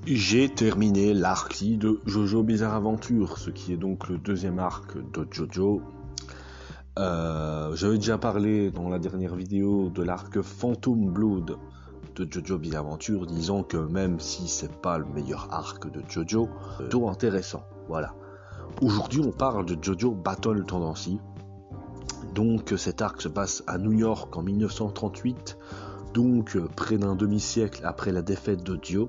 J'ai terminé l'arc de Jojo Bizarre Adventure, ce qui est donc le deuxième arc de Jojo. J'avais déjà parlé dans la dernière vidéo de l'arc Phantom Blood de Jojo Bizarre Adventure, disant que même si c'est pas le meilleur arc de Jojo, c'est plutôt intéressant. Voilà. Aujourd'hui, on parle de Jojo Battle Tendency. Donc cet arc se passe à New York en 1938, donc près d'un demi-siècle après la défaite de Dio.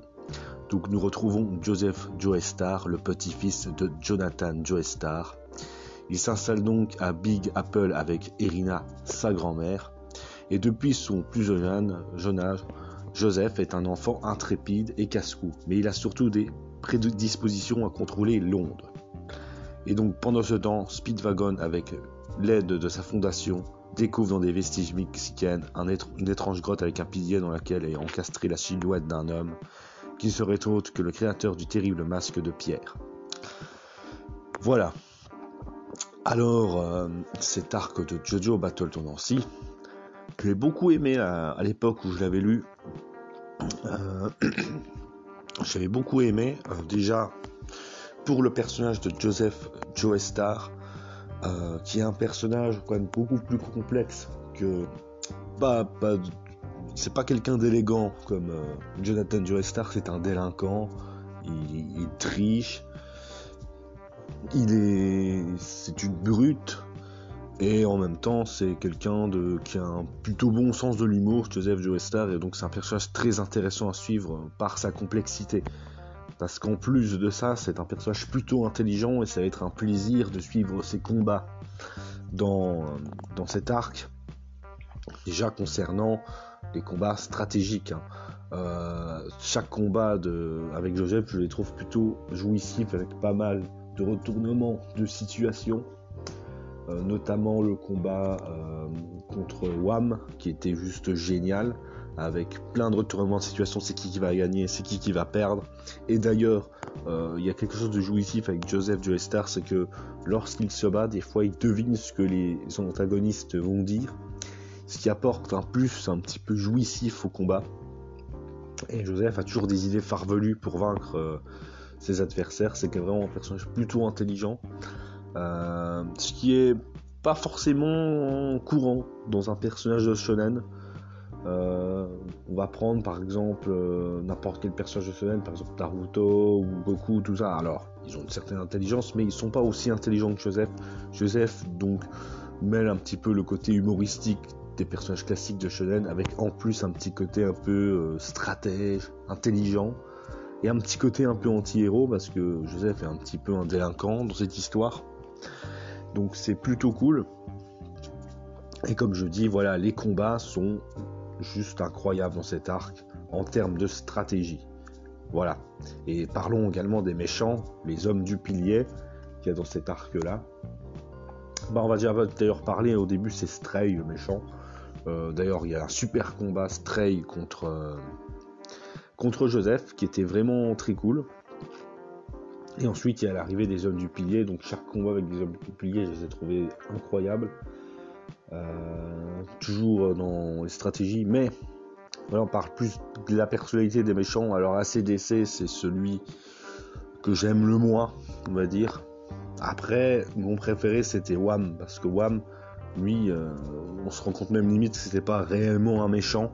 Donc nous retrouvons Joseph Joestar, le petit-fils de Jonathan Joestar. Il s'installe donc à Big Apple avec Irina, sa grand-mère. Et depuis son plus jeune âge, Joseph est un enfant intrépide et casse-cou. Mais il a surtout des prédispositions à contrôler Londres. Et donc pendant ce temps, Speedwagon, avec l'aide de sa fondation, découvre dans des vestiges mexicains une étrange grotte avec un pilier dans laquelle est encastrée la silhouette d'un homme qui serait autre que le créateur du terrible masque de pierre. Voilà. Alors, cet arc de Jojo Battle Tendency, je l'ai beaucoup aimé à l'époque où je l'avais lu. J'avais beaucoup aimé, déjà, pour le personnage de Joseph Joestar, qui est un personnage quand même beaucoup plus complexe que... C'est pas quelqu'un d'élégant comme Jonathan Joestar, c'est un délinquant, il triche, c'est une brute, et en même temps c'est quelqu'un qui a un plutôt bon sens de l'humour, Joseph Joestar, et donc c'est un personnage très intéressant à suivre par sa complexité. Parce qu'en plus de ça, c'est un personnage plutôt intelligent, et ça va être un plaisir de suivre ses combats dans cet arc. Déjà concernant les combats stratégiques, chaque combat avec Joseph, je les trouve plutôt jouissifs, avec pas mal de retournements de situation, notamment le combat contre Wham, qui était juste génial, avec plein de retournements de situation, c'est qui va gagner, c'est qui va perdre. Et d'ailleurs, il y a quelque chose de jouissif avec Joseph Joestar, c'est que lorsqu'il se bat, des fois il devine ce que les antagonistes vont dire, ce qui apporte un plus un petit peu jouissif au combat. Et Joseph a toujours des idées farfelues pour vaincre ses adversaires. C'est vraiment un personnage plutôt intelligent, ce qui est pas forcément courant dans un personnage de shonen. On va prendre par exemple n'importe quel personnage de shonen, par exemple Naruto ou Goku, tout ça. Alors ils ont une certaine intelligence, mais ils sont pas aussi intelligents que Joseph. Joseph donc mêle un petit peu le côté humoristique des personnages classiques de shonen, avec en plus un petit côté un peu stratège, intelligent, et un petit côté un peu anti-héros, parce que Joseph est un petit peu un délinquant dans cette histoire. Donc c'est plutôt cool. Et comme je dis, voilà, les combats sont juste incroyables dans cet arc en termes de stratégie. Voilà. Et parlons également des méchants, les hommes du pilier qu'il y a dans cet arc-là. On va d'ailleurs parler au début, c'est Stray, le méchant. D'ailleurs, il y a un super combat Stray contre Joseph, qui était vraiment très cool. Et ensuite, il y a l'arrivée des hommes du pilier. Donc chaque combat avec des hommes du pilier, je les ai trouvés incroyables. Toujours dans les stratégies, mais voilà, on parle plus de la personnalité des méchants. Alors ACDC, c'est celui que j'aime le moins, on va dire. Après, mon préféré c'était Wham, parce que Wham, lui, on se rend compte même limite que c'était pas réellement un méchant.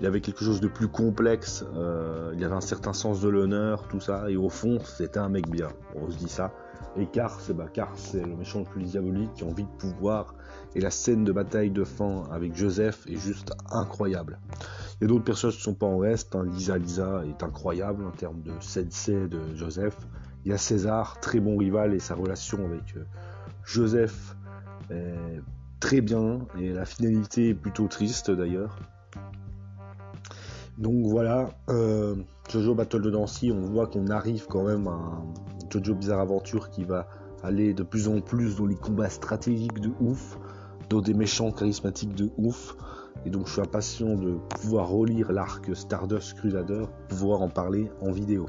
Il avait quelque chose de plus complexe, il avait un certain sens de l'honneur, tout ça, et au fond, c'était un mec bien, on se dit ça. Et Cars, c'est le méchant le plus diabolique, qui a envie de pouvoir, et la scène de bataille de fin avec Joseph est juste incroyable. Il y a d'autres personnages qui ne sont pas en reste, Lisa est incroyable en termes de sensei de Joseph. Il y a César, très bon rival, et sa relation avec Joseph est très bien, et la finalité est plutôt triste d'ailleurs. Donc voilà, Jojo Battle Tendency, on voit qu'on arrive quand même à un Jojo Bizarre Adventure qui va aller de plus en plus dans les combats stratégiques de ouf, dans des méchants charismatiques de ouf. Et donc je suis impatient de pouvoir relire l'arc Stardust Crusader, pouvoir en parler en vidéo.